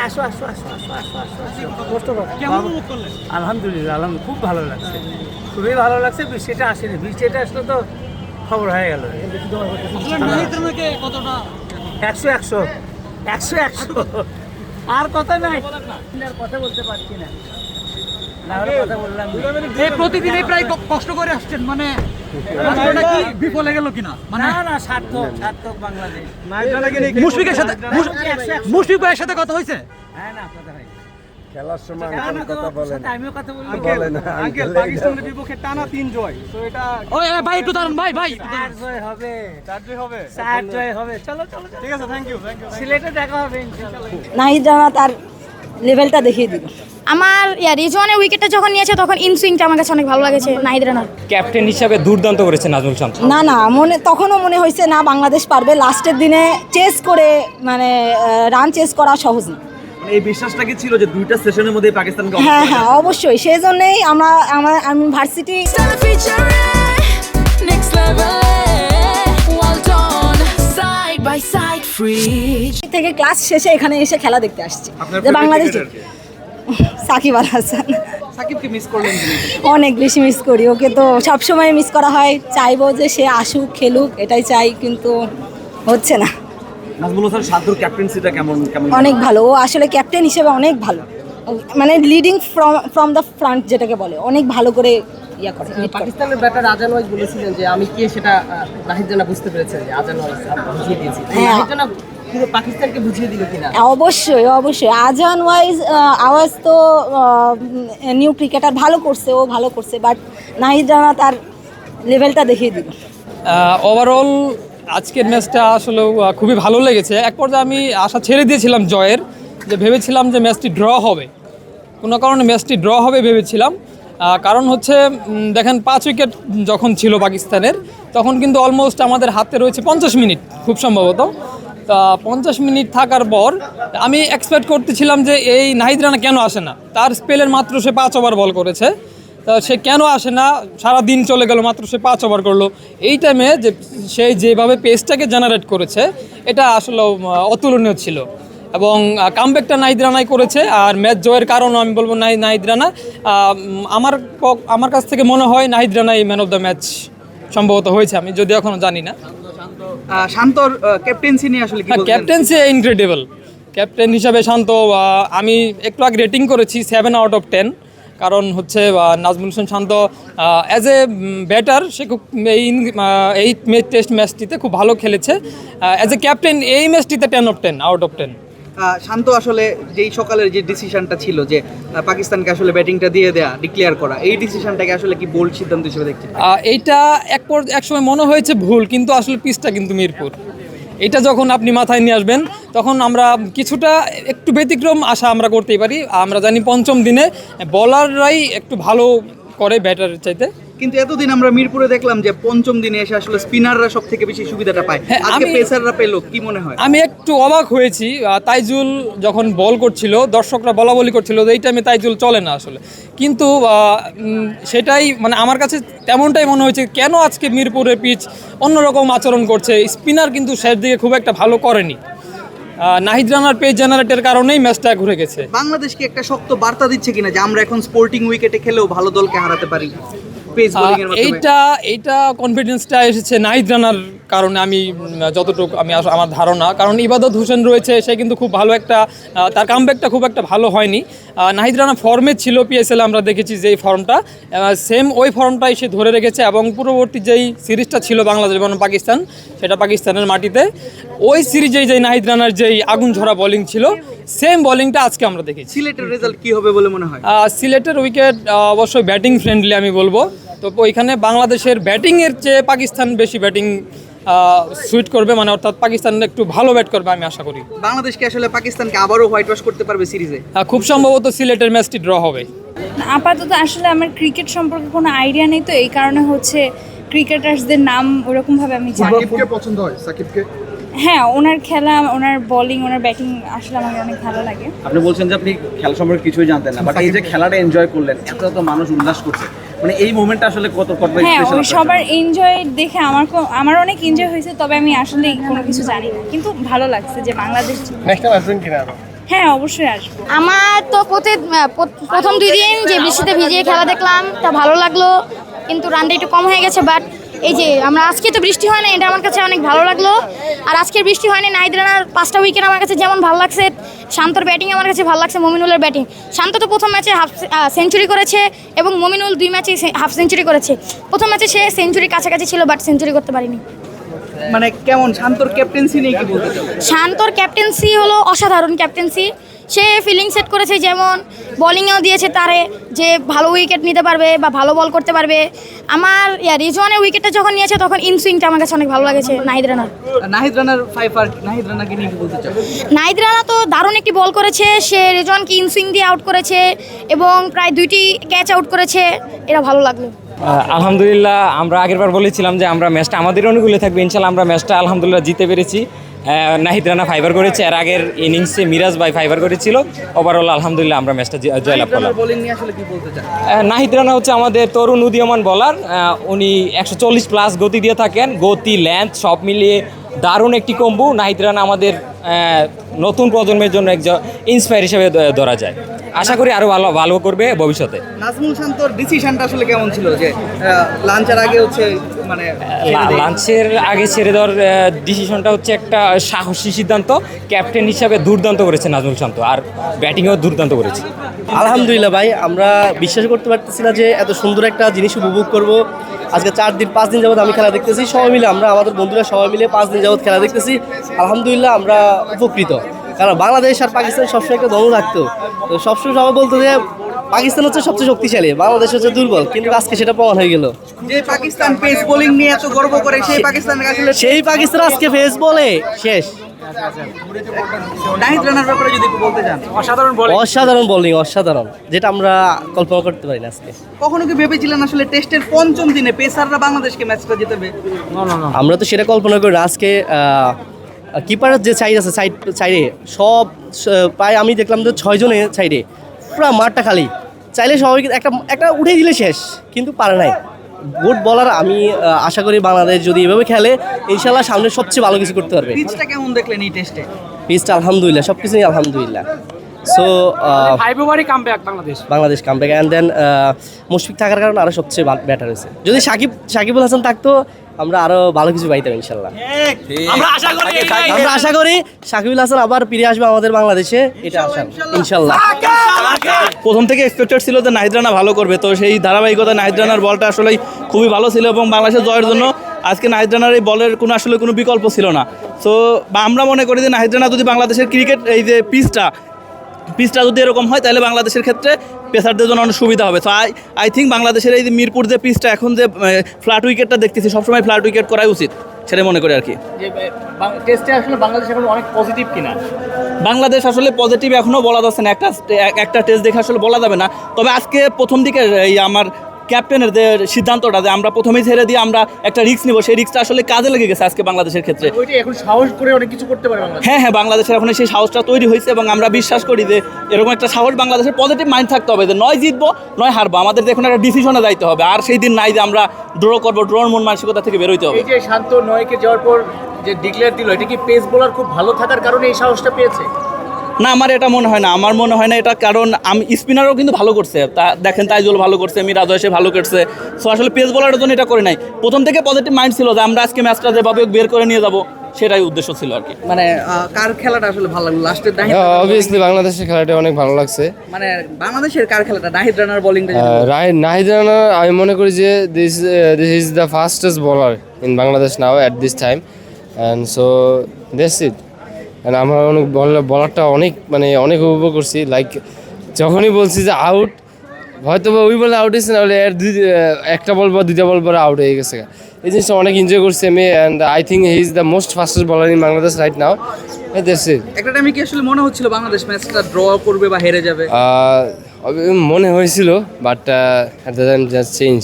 আসো আসো আসো আসো আসো আসো আসো আলহামদুলিল্লাহ খুব ভালো লাগছে, খুবই ভালো লাগছে। বৃষ্টিটা আসেনি, বৃষ্টিটা আসলে তো খবর হয়ে গেল। 100 আর কথা নাই, আর কথা বলতে পারছি না। কথা বললাম প্রতিদিন প্রায় কষ্ট করে আসছেন, মানে কি বিফলে গেল কিনা? না না, সার্থক সার্থক বাংলাদেশ। মুশফিক ভাইয়ের সাথে কথা হয়েছে? হ্যাঁ না, কথা হয় খেলার সময় কথা বলেন, আমিও কথা বলি। আঙ্কেল পাকিস্তানের বিপক্ষে টানা 3 জয়, তো এটা ওই ভাই একটু দাঁড়ান, ভাই 4 জয় হবে, 4 জয় হবে, 4 জয় হবে। চলো চলো, ঠিক আছে, থ্যাংক ইউ। সিলেটে দেখা হবে ইনশাআল্লাহ। নাহিদ রানা তার লেভেলটা দেখিয়ে দিল। আমার রিজওয়ানের উইকেটটা যখন নিয়েছে তখন ইনসুইংটা আমার কাছে অনেক ভালো লাগেছে নাহিদ রানার। ক্যাপ্টেন হিসাবে দুর্দান্ত করেছে নাজমুল শান্ত। না তখনও মনে হয়েছে না বাংলাদেশ পারবে। লাস্টের দিনে চেস করে মানে রান চেস করা সহজ না। মানে এই বিশ্বাসটা কি ছিল যে দুইটা সেশনের মধ্যে পাকিস্তানকে হ্যাঁ অবশ্যই, সেই জন্যই আমি ভার্সিটি থেকে ক্লাস শেষে এখানে এসে খেলা দেখতে আসছি যে বাংলাদেশ। সাকিব আল হাসান। সাকিবকে মিস করলেন? অনেক বেশি মিস করি ওকে, তো সবসময় মিস করা হয়। চাইবো যে সে আসুক খেলুক, এটাই চাই, কিন্তু হচ্ছে না। নাজমুল হাসান শান্তর ক্যাপ্টেন্সিটা কেমন? অনেক ভালো, ও আসলে ক্যাপ্টেন হিসেবে অনেক ভালো, মানে লিডিং ফ্রম দ্য ফ্রন্ট যেটাকে বলে, অনেক ভালো করে ইয়া করে। পাকিস্তানের ব্যাটার আজান ওয়াইজ বলেছিলেন যে আমি কে, সেটা নাহিদ রানা বুঝতে পেরেছেন যে আজান ওয়াইজ বুঝিয়ে দিয়েছি। নাহিদ রানা পুরো পাকিস্তানকে বুঝিয়ে দিল কিনা? অবশ্যই আজান ওয়াইজ আওয়াজ তো নিউ ক্রিকেটার ভালো করছে, ও ভালো করছে, বাট নাহিদ রানা তার লেভেলটা দেখিয়ে দিল। ওভারঅল আজকের ম্যাচটা আসলে খুবই ভালো লেগেছে। এক পর্যায়ে আমি আশা ছেড়ে দিয়েছিলাম জয়ের, যে ভেবেছিলাম যে ম্যাচটি ড্র হবে, কোনো কারণে ম্যাচটি ড্র হবে ভেবেছিলাম। কারণ হচ্ছে দেখেন 5 উইকেট যখন ছিল পাকিস্তানের, তখন কিন্তু অলমোস্ট আমাদের হাতে রয়েছে 50 মিনিট খুব সম্ভবত। তা 50 মিনিট থাকার পর আমি এক্সপেক্ট করতেছিলাম যে এই নাহিদ রানা কেন আসে না। তার স্পেলের মাত্র সে 5 ওভার বল করেছে, তা সে কেন আসে না? সারা দিন চলে গেল, মাত্র সে 5 ওভার করলো। এই টাইমে যে সে যেভাবে পেসটাকে জেনারেট করেছে, এটা আসলে অতুলনীয় ছিল। এবং কামব্যাকটা নাহিদ রানাই করেছে। আর ম্যাচ জয়ের কারণও আমি বলবো নাহিদ রানা। আমার কাছ থেকে মনে হয় নাহিদ রানাই ম্যান অফ দ্য ম্যাচ সম্ভবত হয়েছে, আমি যদিও এখনও জানি না। শান্তর ক্যাপ্টেন্সি নিয়ে আসলে কি বলবেন? Captaincy incredible. ক্যাপ্টেন হিসাবে শান্ত, আমি একটু আগে রেটিং করেছি 7 আউট অফ 10। কারণ হচ্ছে নাজমুল হোসেন শান্ত অ্যাজ এ ব্যাটার সে খুব এই টেস্ট ম্যাচটিতে খুব ভালো খেলেছে। অ্যাজ এ ক্যাপ্টেন এই ম্যাচটিতে 10 অফ 10 আউট অফ 10। শান্ত আসলে যেই সকালের যে ডিসিশনটা ছিল যে পাকিস্তানকে আসলে ব্যাটিংটা দিয়ে দেয়া, ডিক্লেয়ার করা, এই ডিসিশনটাকে আসলে কি বোল্ড সিদ্ধান্ত হিসেবে দেখছেন? এইটা এক সময় মনে হয়েছে ভুল, কিন্তু আসলে পিচটা কিন্তু মিরপুর। এটা যখন আপনি মাথায় নিয়ে আসবেন, তখন আমরা কিছুটা একটু ব্যতিক্রম আশা আমরা করতেই পারি। আমরা জানি 5ম দিনে বলাররাই একটু ভালো করে ব্যাটারের চাইতে, কিন্তু এতদিন আমরা মিরপুরে দেখলাম যে 5ম দিনে এসে আসলে স্পিনাররা সব থেকে বেশি সুবিধাটা পায়। আজকে পেসাররা পেল, কি মনে হয়? আমি একটু অবাক হয়েছি। তাইজুল যখন বল করছিল, দর্শকরা বলাবলি করছিল যে এই টাইমে তাইজুল চলে না আসলে, কিন্তু সেটাই মানে আমার কাছে তেমনটাই মনে হয়েছে। কেন আজকে মিরপুরের পিচ অন্যরকম আচরণ করছে? স্পিনার কিন্তু শেষ দিকে খুব একটা ভালো করেনি। নাহিদ রানার পেজ জেনারেটের কারণেই ম্যাচটা ঘুরে গেছে। বাংলাদেশকে একটা শক্ত বার্তা দিচ্ছে কিনা যে আমরা এখন স্পোর্টিং উইকেটে খেলেও ভালো দলকে হারাতে পারি? এইটা কনফিডেন্সটা এসেছে নাহিদ রানার কারণে, আমি যতটুকু আমার ধারণা। কারণ ইবাদত হোসেন রয়েছে, সে কিন্তু খুব ভালো একটা তার কামব্যাকটা খুব একটা ভালো হয়নি। নাহিদ রানা ফর্মে ছিল, পিএসএল আমরা দেখেছি যেই ফর্মটা, সেম ওই ফর্মটাই সে ধরে রেখেছে। এবং পূর্ববর্তী যেই সিরিজটা ছিল বাংলাদেশ বনাম পাকিস্তান, সেটা পাকিস্তানের মাটিতে, ওই সিরিজেই যেই নাহিদ রানার যেই আগুন ঝরা বোলিং ছিল, সেম বোলিংটা আজকে আমরা দেখেছি। সিলেটের রেজাল্ট কি হবে বলে মনে হয়? সিলেটের উইকেট অবশ্যই ব্যাটিং ফ্রেন্ডলি আমি বলবো। তো ওইখানে বাংলাদেশের ব্যাটিংয়ের চেয়ে পাকিস্তান বেশি ব্যাটিং সুইট করবে, মানে অর্থাৎ পাকিস্তান একটু ভালো ব্যাট করবে আমি আশা করি। বাংলাদেশকে আসলে পাকিস্তানকে আবারও হোয়াইট ওয়াশ করতে পারবে সিরিজে? খুব সম্ভবত সিলেটের ম্যাচটি ড্র হবে। আপাতত আসলে আমার ক্রিকেট সম্পর্কে কোনো আইডিয়া নেই, তো এই কারণে হচ্ছে ক্রিকেটার্সদের নাম ওরকমভাবে আমি জানি। সাকিবকে পছন্দ হয়? সাকিবকে? হ্যাঁ, ওনার খেলা, ওনার বোলিং, ওনার ব্যাটিং আসলে আমার অনেক ভালো লাগে। আপনি বলছেন যে আপনি খেলা সম্পর্কে কিছুই জানতেন না, বাট এই যে খেলাটা এনজয় করলেন, এত মানুষ উল্লাস করছে, মানে এই মোমেন্টটা আসলে কত হ্যাঁ, ওই সবার এনজয় দেখে আমার অনেক এনজয় হয়েছে। তবে আমি আসলে কোনো কিছু জানি না, কিন্তু ভালো লাগছে যে বাংলাদেশ। নেক্সট টাইম আসবেন কিনা? হ্যাঁ অবশ্যই আসবো। আমার তো প্রথম 2 দিন যে বৃষ্টিতে ভিজিয়ে খেলা দেখলাম তা ভালো লাগলো, কিন্তু রানটা একটু কম হয়ে গেছে। বাট এই যে আমরা আজকে তো বৃষ্টি হয় না, এটা আমার কাছে অনেক ভালো লাগলো। আর আজকের বৃষ্টি হয়নি, নাহিদ রানার 5টা উইকেট আমার কাছে যেমন ভালো লাগছে, শান্তর ব্যাটিং আমার কাছে ভালো লাগছে, মমিনুলের ব্যাটিং। শান্ত তো প্রথম ম্যাচে হাফ সেঞ্চুরি করেছে এবং মমিনুল 2 ম্যাচে হাফ সেঞ্চুরি করেছে। প্রথম ম্যাচে সে সেঞ্চুরির কাছাকাছি ছিল, বাট সেঞ্চুরি করতে পারেনি। মানে কেমন শান্তর ক্যাপ্টেন্সি নিয়ে কি বলতে চাও? শান্তর ক্যাপ্টেন্সি হলো অসাধারণ ক্যাপ্টেন্সি। সে ফিলিং সেট করেছে, যেমন বোলিংয়েও দিয়েছে তারে যে ভালো উইকেট নিতে পারবে বা ভালো বল করতে পারবে। আমার রিজওয়ানের উইকেটটা যখন নিয়েছে তখন ইনসুইংটা আমার কাছে অনেক ভালো লাগেছে নাহিদ রানার। নাহিদ রানার ফাইফার, নাহিদ রানাকে নিয়ে কি বলতে চাও? নাহিদ রানা তো দারুণ একটি বল করেছে, সে রিজওয়ানকে ইনসুইং দিয়ে আউট করেছে এবং প্রায় 2টি ক্যাচ আউট করেছে, এটা ভালো লাগলো। আলহামদুলিল্লাহ, আমরা আগেরবার বলেছিলাম যে আমরা ম্যাচটা আমাদের অনুকূলে থাকবে, ইনশাল্লাহ আমরা ম্যাচটা আলহামদুলিল্লাহ জিতে পেরেছি। নাহিদ রানা 5 করেছে, এর আগের ইনিংসে মিরাজ ভাই 5 করেছিল। ওভারঅল আলহামদুলিল্লাহ আমরা ম্যাচটা জয়লাভ করলাম। বোলিং নিয়ে আসলে কি বলতে চাও? নাহিদ রানা হচ্ছে আমাদের তরুণ উদীয়মান বলার। উনি 140+ গতি দিয়ে থাকেন, গতি লেন্থ সব মিলিয়ে দারুণ একটি কম্বু। নাহিদ রানা আমাদের নতুন প্রজন্মের জন্য একজন ইন্সপায়ার হিসেবে ধরা যায়। আশা করি আরও ভালো করবে ভবিষ্যতে। নাজমুল শান্তর ডিসিশনটা আসলে কেমন ছিল যে লাঞ্চের আগে হচ্ছে মানে লাঞ্চের আগে ছেড়ে দেওয়ার ডিসিশনটা হচ্ছে একটা সাহসী সিদ্ধান্ত। ক্যাপ্টেন হিসাবে দুর্দান্ত করেছে নাজমুল শান্ত, আর ব্যাটিংয়েও দুর্দান্ত করেছে। আলহামদুলিল্লাহ ভাই, আমরা বিশ্বাস করতে পারতেছি না যে এত সুন্দর একটা জিনিস উপভোগ করব। আজকে 5 দিন যাবত আমি খেলা দেখতেছি, সবাই মিলে আমরা আমাদের বন্ধুরা সবাই মিলে 5 দিন যাবত খেলা দেখতেছি। আলহামদুলিল্লাহ আমরা উপকৃত, কারণ বাংলাদেশ আর পাকিস্তান সবসময় একটা দ্বন্দ্ব থাকতো। তো সবসময় সবাই বলতো যে পাকিস্তান হচ্ছে সবচেয়ে শক্তিশালী, বাংলাদেশ হচ্ছে দুর্বল, কিন্তু আজকে সেটা প্রমাণ হয়ে গেল। যে পাকিস্তান পেস বোলিং নিয়ে এত গর্ব করে, সেই পাকিস্তানকে আসলে সেই পাকিস্তান আজকে ফেস বলে শেষ। নাহিদ রানার ব্যাপারে যদি একটু বলতে চান। অসাধারণ বোলিং, অসাধারণ, যেটা আমরা কল্পনা করতে পারি না আজকে। কখনো কি ভেবেছিলেন আসলে টেস্টের 5ম দিনে পেসাররা বাংলাদেশকে ম্যাচটা জিতাবে? আমরা তো সেটা কল্পনা করি না। আজকে কিপারের যে সাইড আছে, সাইডে সব প্রায় আমি দেখলাম যে 6 জনের সাইডে পুরো মাঠটা খালি, চাইলে সবাই একটা উঠে দিলে শেষ, কিন্তু পারে নাই। গুড বলার। আমি আশা করি বাংলাদেশ যদি এভাবে খেলে ইনশাল্লাহ সামনে সবচেয়ে ভালো কিছু করতে পারবে। পিচটা কেমন দেখলেন এই টেস্টে? পিচটা আলহামদুলিল্লাহ, সব কিছুই আলহামদুলিল্লাহ। So Bangladesh comeback and then Mushfiq থাকার কারণে আরও সবচেয়ে বেটার হয়েছে। যদি সাকিবুল হাসান থাকতো আমরা আরো ভালো কিছু পাইতাম ইনশাল্লাহ। আমরা আশা করি সাকিবুল হাসান আবার ফিরে আসবে আমাদের বাংলাদেশে, এটা আশা ইনশাল্লাহ। প্রথম থেকে এক্সপেক্টেড ছিল যে নাহিদ রানা ভালো করবে, তো সেই ধারাবাহিকতা নাহিদ রানার বলটা আসলে খুবই ভালো ছিল এবং বাংলাদেশের জয়ের জন্য আজকে নাহিদ রানার এই বলের কোনো বিকল্প ছিল না। সো আমরা মনে করি যে নাহিদ রানা যদি বাংলাদেশের ক্রিকেট এই যে পিচটা যদি এরকম হয় তাহলে বাংলাদেশের ক্ষেত্রে পেসারদের জন্য অনেক সুবিধা হবে। সো আই থিঙ্ক বাংলাদেশের এই যে মিরপুর যে পিচটা এখন যে ফ্ল্যাট উইকেটটা দেখতেছি, সবসময় ফ্ল্যাট উইকেট করাই উচিত, সেটাই মনে করি আর কি। টেস্টে আসলে বাংলাদেশ এখন অনেক পজিটিভ কিনা? বাংলাদেশ আসলে পজিটিভ এখনও বলা যাচ্ছে না, একটা টেস্ট দেখে আসলে বলা যাবে না। তবে আজকে প্রথম দিকে এই আমার ক্যাপ্টেনের যে সিদ্ধান্তটা যে আমরা প্রথমেই ছেড়ে দিয়ে আমরা একটা রিস্ক নিব, সেই রিস্কটা আসলে কাজে লেগে গেছে আজকে বাংলাদেশের ক্ষেত্রে। ওইটা এখন সাহস করে অনেক কিছু করতে পারে বাংলাদেশ। হ্যাঁ, বাংলাদেশের এখন সেই সাহসটা তৈরি হয়েছে এবং আমরা বিশ্বাস করি যে এরকম একটা সাহস বাংলাদেশের পজিটিভ মাইন্ড থাকতে হবে যে নয় জিতবো নয় হারবো, আমাদের এখন একটা ডিসিশনে যাইতে হবে। আর সেই দিন নাই যে আমরা ড্র করবো, ড্রর মন মানসিকতা থেকে বেরোইতে হবে। এই যে শান্ত 9 যাওয়ার পর যে ডিক্লেয়ার দিল, এটা কি পেস বোলার খুব ভালো থাকার কারণে এই সাহসটা পেয়েছে? না, আমার এটা মনে হয় না। আমার মনে হয় না এটা, কারণ আমি স্পিনারও কিন্তু ভালো করছে, তা দেখেন তাইজুল ভালো করছে, মিরাজ এসে ভালো করছে। সো আসলে পেস বোলারের জন্য এটা করে নাই, প্রথম থেকে পজিটিভ মাইন্ড ছিল যে আমরা আজকে ম্যাচটা যেভাবে বের করে নিয়ে যাব, সেটাই উদ্দেশ্য ছিল আর কি। মানে কার খেলাটা আসলে ভালো লাগলো লাস্টের? অবভিয়াসলি বাংলাদেশের খেলাটা অনেক ভালো লাগছে। মানে বাংলাদেশের কার খেলাটা? নাহিদ রানার বোলিংটা? নাহিদ রানা আমি মনে করি যে this is the fastest bowler in Bangladesh now at this time, and so that's it. আমরা অনেক বলারটা অনেক উপভোগ করছি। লাইক যখনই বলছি যে আউট, হয়তো বা ওই বলে আউট হয়েছে, না হলে একটা বল বা 2টা বল পরে আউট হয়ে গেছে। এই জিনিসটা অনেক এনজয় করছি আমি, and I think he is the most fastest bowler in Bangladesh right now. That's it. একটা টাইমে কি আসলে মনে হচ্ছিল বাংলাদেশ ম্যাচটা ড্র করবে বা হেরে যাবে? মনে হয়েছিল, but at the time just change.